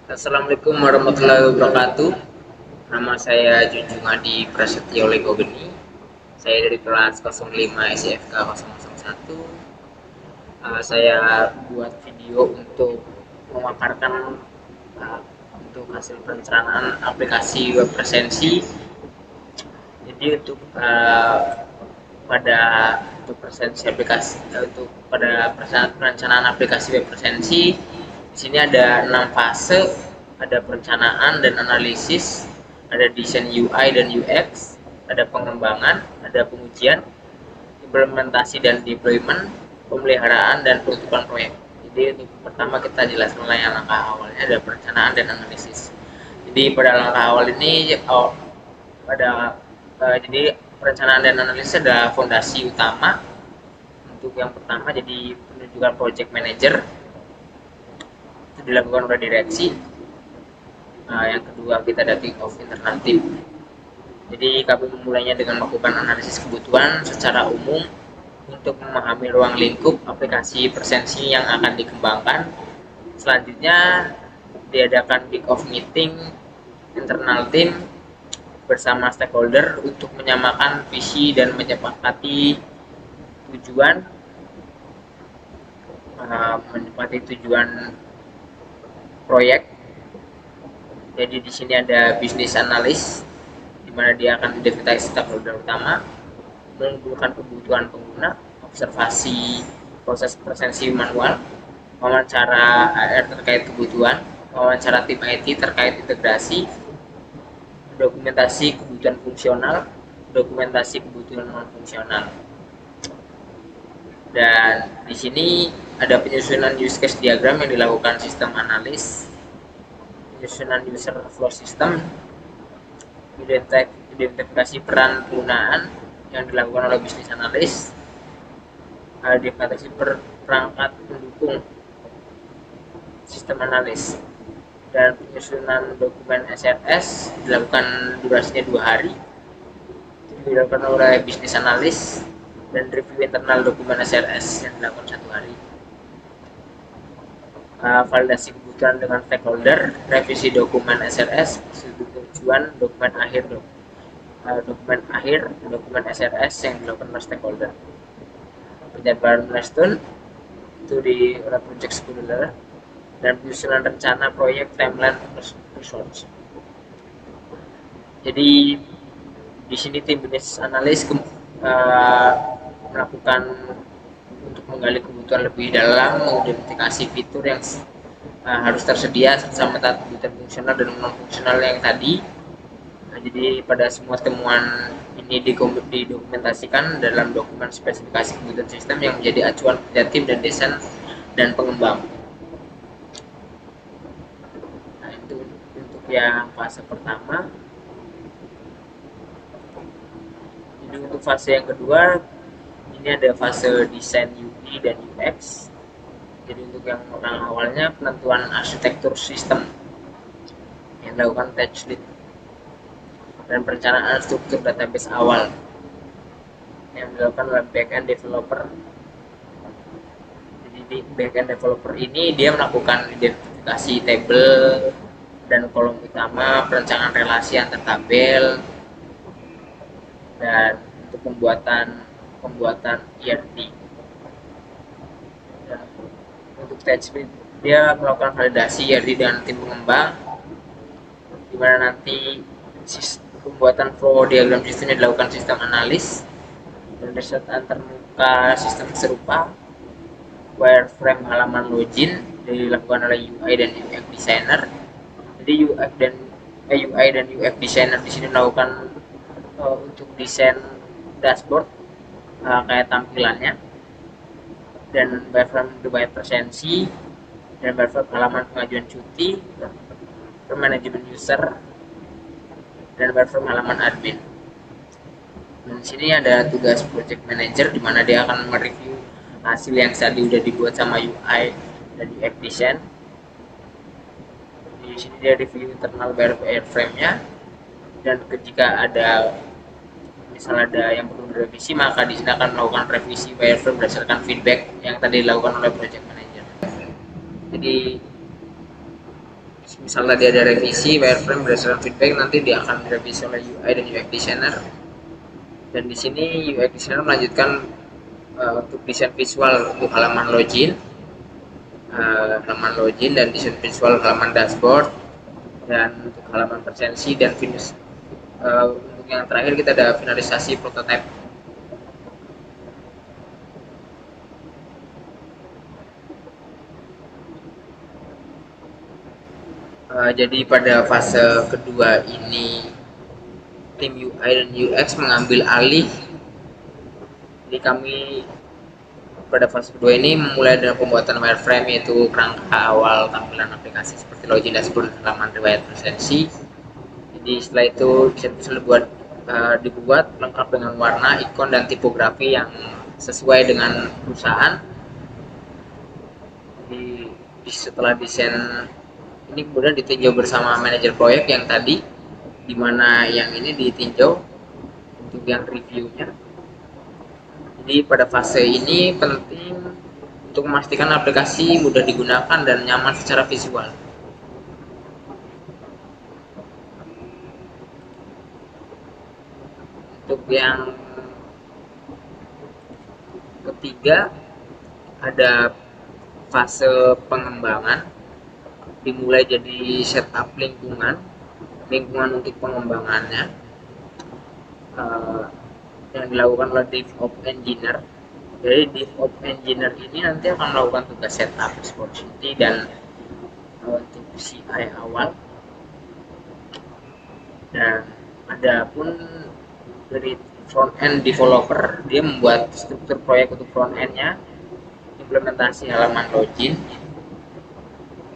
Assalamualaikum warahmatullahi wabarakatuh. Nama saya Junjung Adi Prasetyo Legogeni. Saya dari kelas 05 SIFK 001. Saya buat video untuk memaparkan untuk hasil perencanaan aplikasi web presensi. Jadi pada untuk presensi aplikasi untuk pada perencanaan aplikasi web presensi, di sini ada 6 fase. Ada perencanaan dan analisis, ada desain UI dan UX, ada pengembangan, ada pengujian, implementasi dan deployment, pemeliharaan dan penutupan proyek. Jadi untuk pertama kita jelaskan yang langkah awalnya ada perencanaan dan analisis. Jadi pada langkah awal ini jadi perencanaan dan analisis ada fondasi utama. Untuk yang pertama jadi penunjukan project manager, itu dilakukan oleh direksi. Yang kedua kita ada kick off internal team. Jadi kami memulainya dengan melakukan analisis kebutuhan secara umum untuk memahami ruang lingkup aplikasi presensi yang akan dikembangkan. Selanjutnya diadakan kick off meeting internal team bersama stakeholder untuk menyamakan visi dan menyepakati tujuan proyek. Jadi di sini ada business analyst, di mana dia akan identifikasi stakeholder utama, mengumpulkan kebutuhan pengguna, observasi proses presensi manual, wawancara AR terkait kebutuhan, wawancara tim IT terkait integrasi, dokumentasi kebutuhan fungsional, dokumentasi kebutuhan non fungsional. Dan di sini ada penyusunan use case diagram yang dilakukan sistem analis, penyusunan user flow system, identifikasi peran penggunaan yang dilakukan oleh bisnis analis, identifikasi perangkat pendukung sistem analis, dan penyusunan dokumen SRS dilakukan durasinya 2 hari, dilakukan oleh bisnis analis, dan review internal dokumen SRS yang dilakukan 1 hari. Validasi kebutuhan dengan stakeholder, revisi dokumen SRS, tujuan dokumen akhir dokumen SRS yang dilakukan oleh stakeholder. Penjadwalan milestone itu di project scheduler, dan penyusunan rencana proyek timeline resource. Jadi di sini tim bisnis analis melakukan untuk menggali kebutuhan lebih dalam, mengidentifikasi fitur yang harus tersedia sama kebutuhan fungsional dan non fungsional yang tadi. Jadi pada semua temuan ini didokumentasikan dalam dokumen spesifikasi kebutuhan sistem yang menjadi acuan kerja tim dan desain dan pengembang. Nah, itu untuk yang fase pertama. Jadi untuk fase yang kedua, ini ada fase desain UI dan UX. Jadi untuk yang awalnya penentuan arsitektur sistem yang dilakukan touch lead, dan perencanaan struktur database awal yang dilakukan oleh backend developer. Jadi di backend developer ini dia melakukan identifikasi tabel dan kolom utama, perencanaan relasi antar tabel, dan untuk pembuatan ERT. Dan untuk touch lead dia melakukan validasi ERT dengan tim pengembang, di mana nanti pembuatan flow diagram sistemnya dilakukan sistem analis, dan riset antarmuka sistem serupa, wireframe halaman login dilakukan oleh UI dan UX designer. Jadi UI dan UX designer di sini melakukan untuk desain dashboard kayak tampilannya, dan wireframe device presensi, dan wireframe halaman pengajuan cuti, manajemen user, dan wireframe halaman admin. Dan di sini ada tugas project manager, di mana dia akan mereview hasil yang tadi udah dibuat sama UI dan UX design. Di sini dia review internal wireframe-nya, dan jika ada yang perlu direvisi, maka di sini akan melakukan revisi wireframe berdasarkan feedback yang tadi dilakukan oleh project manager. Jadi Misal tadi ada revisi wireframe berdasarkan feedback, nanti dia akan direvisi oleh UI dan UX designer. Dan di sini UX designer melanjutkan untuk desain visual untuk halaman login dan desain visual halaman dashboard, dan untuk halaman presensi dan finish. Untuk yang terakhir kita ada finalisasi prototype. Jadi pada fase kedua ini tim UI dan UX mengambil alih. Jadi kami pada fase kedua ini memulai dengan pembuatan wireframe, yaitu kerangka awal tampilan aplikasi seperti login dashboard, halaman riwayat presensi. Jadi setelah itu bisa dibuat lengkap dengan warna, ikon, dan tipografi yang sesuai dengan perusahaan. Jadi setelah desain ini kemudian ditinjau bersama manajer proyek yang tadi, di mana yang ini ditinjau untuk yang reviewnya. Jadi pada fase ini penting untuk memastikan aplikasi mudah digunakan dan nyaman secara visual. Untuk yang ketiga ada fase pengembangan, dimulai jadi setup lingkungan untuk pengembangannya, yang dilakukan oleh DevOps Engineer. Jadi DevOps Engineer ini nanti akan melakukan tugas setup, responsibility, dan untuk CI awal. Dan ada pun dari front end developer, dia membuat struktur proyek untuk front endnya, implementasi halaman login,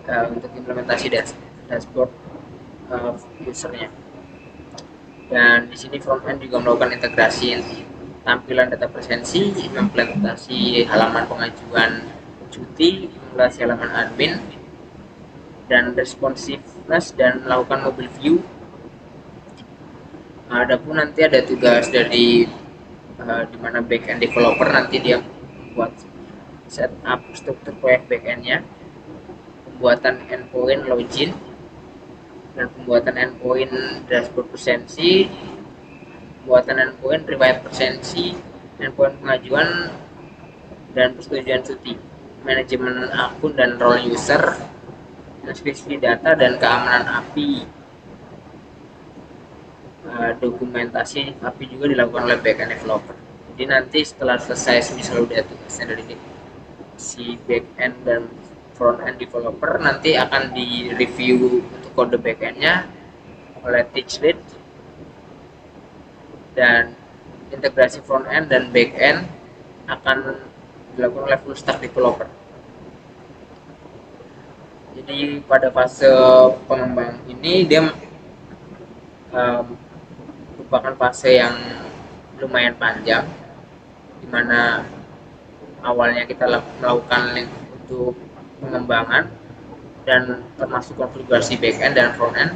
untuk implementasi dashboard usernya. Dan di sini front end juga melakukan integrasi tampilan data presensi, implementasi halaman pengajuan cuti, implementasi halaman admin, dan responsiveness, dan melakukan mobile view. Adapun nanti ada tugas dari di mana backend developer, nanti dia membuat setup struktur proyek backendnya, pembuatan endpoint login, dan pembuatan endpoint dashboard presensi, pembuatan endpoint riwayat presensi, endpoint pengajuan dan persetujuan cuti, manajemen akun dan role user, transkripsi data, dan keamanan API. Dokumentasi API juga dilakukan oleh backend developer. Jadi nanti setelah selesai, misal udah tugasnya dari si backend dan front end developer, nanti akan di review untuk kode backendnya oleh teach lead, dan integrasi front end dan back end akan dilakukan oleh full stack developer. Jadi pada fase pengembang ini dia merupakan fase yang lumayan panjang, dimana awalnya kita melakukan link untuk pengembangan dan termasuk konfigurasi backend dan front end.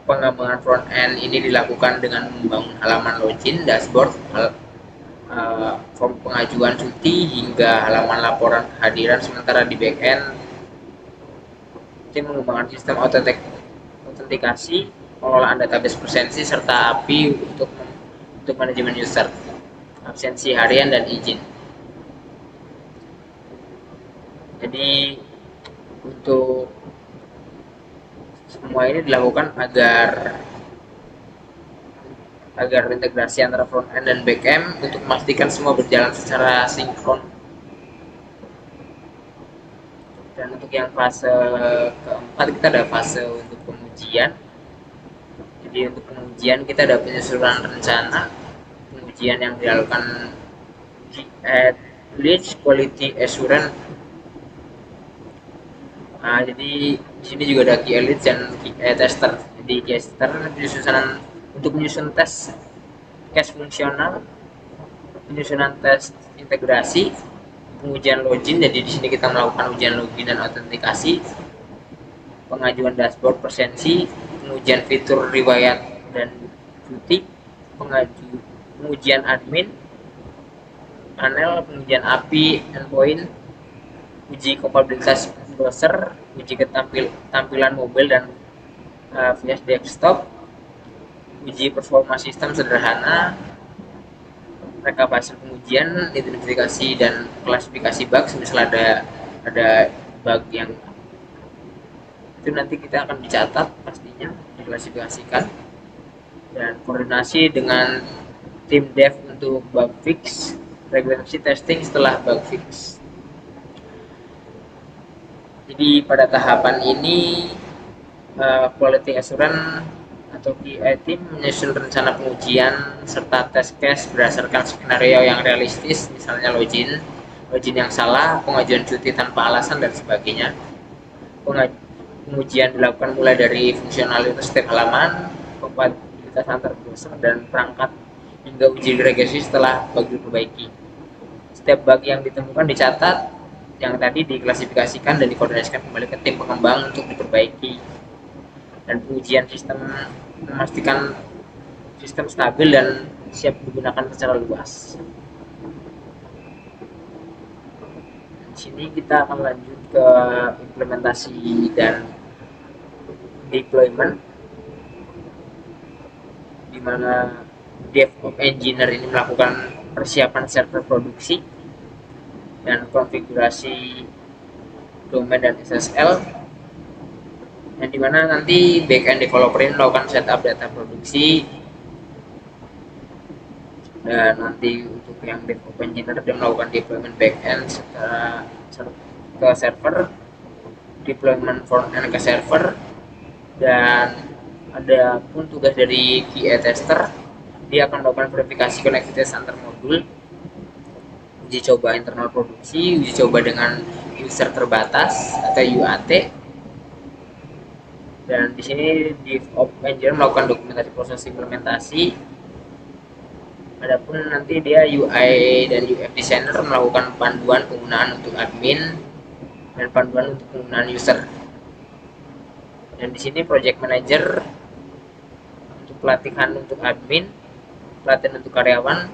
Pengembangan front end ini dilakukan dengan membangun halaman login, dashboard, form pengajuan cuti, hingga halaman laporan kehadiran. Sementara di backend tim mengembangkan sistem autentikasi, pengelolaan database presensi, serta API untuk manajemen user, absensi harian, dan izin. Jadi untuk semua ini dilakukan agar integrasi antara front end dan back end untuk memastikan semua berjalan secara sinkron. Dan untuk yang fase keempat, kita ada fase untuk pengujian. Jadi untuk pengujian kita ada penyusunan rencana pengujian yang dilakukan Lead Quality Assurance. Jadi di sini juga ada QA lead dan QA tester. Jadi tester penyusunan untuk menyusun tes case fungsional, penyusunan tes integrasi, pengujian login. Jadi di sini kita melakukan ujian login dan autentikasi, pengajuan dashboard presensi, pengujian fitur riwayat dan cuti, pengujian admin, panel, pengujian API, endpoint, uji kompatibilitas browser, uji tampilan mobile dan via desktop, uji performa sistem sederhana, rekap hasil pengujian, identifikasi dan klasifikasi bug. Misal ada bug yang itu nanti kita akan dicatat, pastinya diklasifikasikan, dan koordinasi dengan tim dev untuk bug fix, regularity testing setelah bug fix. Jadi pada tahapan ini quality assurance atau QA team menyusun rencana pengujian serta test case berdasarkan skenario yang realistis, misalnya login yang salah, pengajuan cuti tanpa alasan dan sebagainya. Pengujian dilakukan mulai dari fungsionalitas setiap halaman, kompatibilitas antar browser dan perangkat, hingga uji regresi setelah bug diperbaiki. Setiap bug yang ditemukan dicatat, yang tadi diklasifikasikan dan dikoordinasikan kembali ke tim pengembang untuk diperbaiki. Dan pengujian sistem memastikan sistem stabil dan siap digunakan secara luas. Di sini kita akan lanjut ke implementasi dan deployment, di mana DevOps Engineer ini melakukan persiapan server produksi dan konfigurasi domain dan SSL, yang dimana nanti backend developer ini melakukan setup data produksi, dan nanti untuk yang DevOps Engineer dia melakukan deployment backend secara ke server, deployment frontend ke server, dan ada pun tugas dari QA tester, dia akan melakukan verifikasi konektivitas antar modul, uji coba internal produksi, uji coba dengan user terbatas atau UAT, dan di sini DevOps Engineer melakukan dokumentasi proses implementasi. Adapun nanti dia UI dan UX designer melakukan panduan penggunaan untuk admin dan panduan untuk penggunaan user. Dan di sini project manager untuk pelatihan untuk admin, pelatihan untuk karyawan,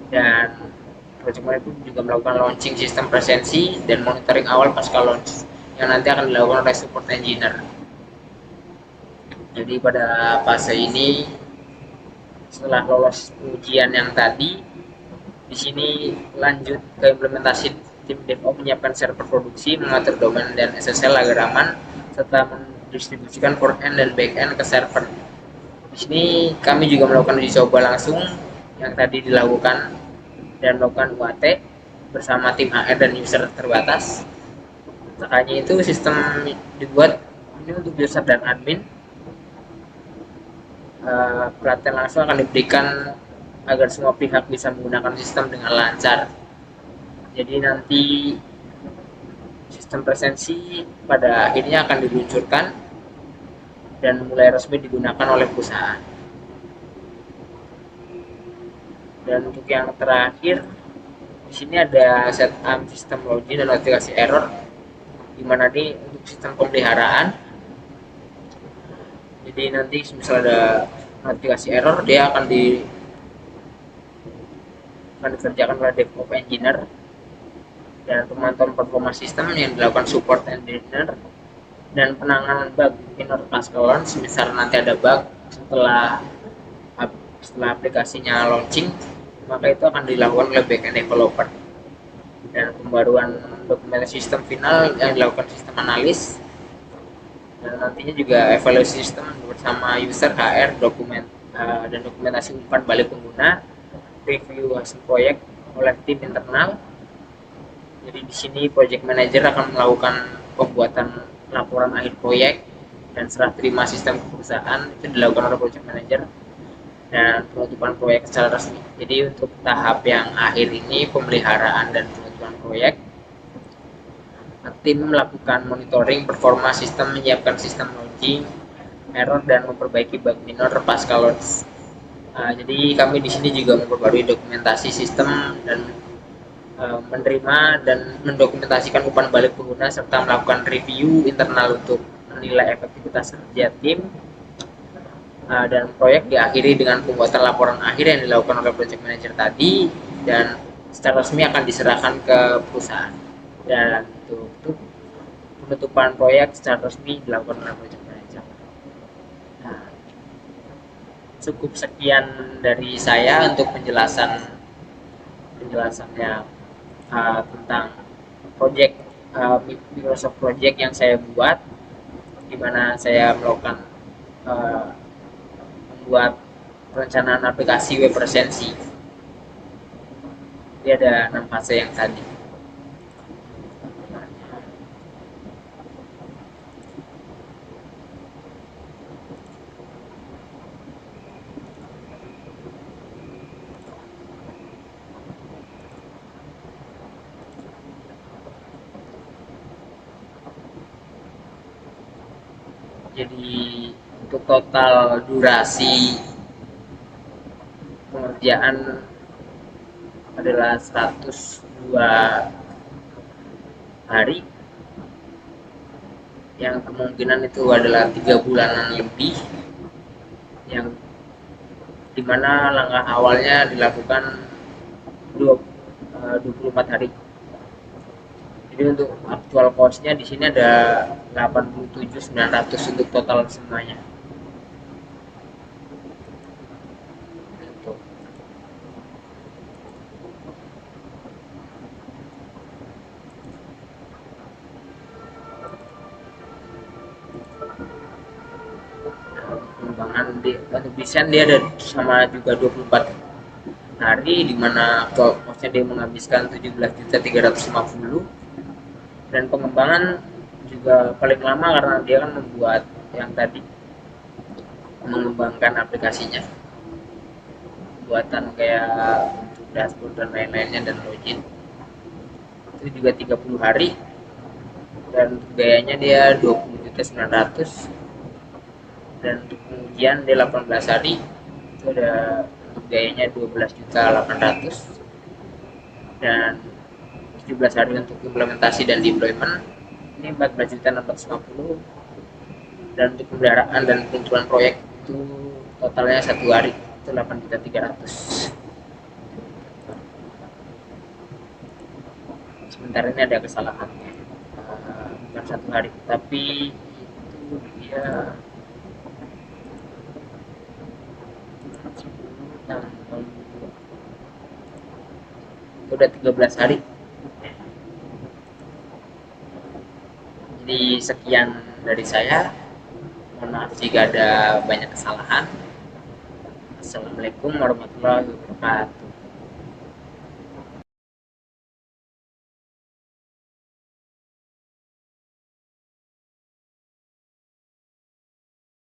dan project manager juga melakukan launching sistem presensi dan monitoring awal pasca launch yang nanti akan dilakukan oleh support engineer. Jadi pada fase ini setelah lolos ujian yang tadi, di sini lanjut ke implementasi. Tim DevOps menyiapkan server produksi, mengatur domain dan SSL agar aman, serta mendistribusikan front-end dan back-end ke server. Di sini kami juga melakukan uji coba langsung yang tadi dilakukan dan melakukan UAT bersama tim AR dan user terbatas. Makanya itu sistem dibuat ini untuk user dan admin. Pelatihan langsung akan diberikan agar semua pihak bisa menggunakan sistem dengan lancar. Jadi nanti sistem presensi pada akhirnya akan diluncurkan dan mulai resmi digunakan oleh perusahaan. Dan untuk yang terakhir, di sini ada setup sistem login dan notifikasi error, di mana ini untuk sistem pemeliharaan. Jadi nanti misal ada notifikasi error, dia akan dikerjakan oleh DevOps Engineer, dan pemantauan performa sistem yang dilakukan support engineer, dan penanganan bug minor pasca launch. Misal nanti ada bug setelah aplikasinya launching, maka itu akan dilakukan oleh backend developer. Dan pembaruan dokumentasi sistem final yang dilakukan sistem analis, dan nantinya juga evaluasi sistem bersama user, HR, dan dokumentasi umpan balik pengguna, review hasil proyek oleh tim internal. Jadi di sini project manager akan melakukan pembuatan laporan akhir proyek dan serah terima sistem ke perusahaan, itu dilakukan oleh project manager, dan penutupan proyek secara resmi. Jadi untuk tahap yang akhir ini, pemeliharaan dan penutupan proyek, tim melakukan monitoring performa sistem, menyiapkan sistem logging error, dan memperbaiki bug minor pasca launch. Jadi kami di sini juga memperbarui dokumentasi sistem dan menerima dan mendokumentasikan umpan balik pengguna, serta melakukan review internal untuk menilai efektivitas kerja tim. Dan proyek diakhiri dengan pembuatan laporan akhir yang dilakukan oleh project manager tadi, dan secara resmi akan diserahkan ke perusahaan. Dan itu penutupan proyek secara resmi dilakukan oleh project manager. Nah, cukup sekian dari saya untuk penjelasannya tentang project Microsoft Project yang saya buat, di mana saya melakukan uh, membuat perencanaan aplikasi web resensi. Dia ada 6 fase yang tadi. Jadi untuk total durasi pengerjaan adalah 102 hari, yang kemungkinan itu adalah 3 bulanan lebih, yang dimana langkah awalnya dilakukan 24 hari. Jadi untuk aktual cost-nya di sini ada 87.900 untuk total semuanya. Untuk pengembangan untuk desain dia ada sama juga 24 hari, dimana actual cost-nya dia menghabiskan 17.350, dan pengembangan juga paling lama karena dia kan membuat yang tadi, mengembangkan aplikasinya, buatan kayak dashboard dan lain-lainnya dan login, itu juga 30 hari, dan gayanya dia 20.900, dan untuk pengujian dia 18 hari, itu ada untuk gayanya 12.800, dan 17 hari untuk implementasi dan deployment ini 14.650, dan untuk pemeliharaan dan peluncuran proyek itu totalnya 1 hari itu 8.300. Sebentar, ini ada kesalahan, bukan 1 hari tapi itu dia itu udah 13 hari. Jadi sekian dari saya, mohon maaf jika ada banyak kesalahan. Assalamualaikum warahmatullahi wabarakatuh.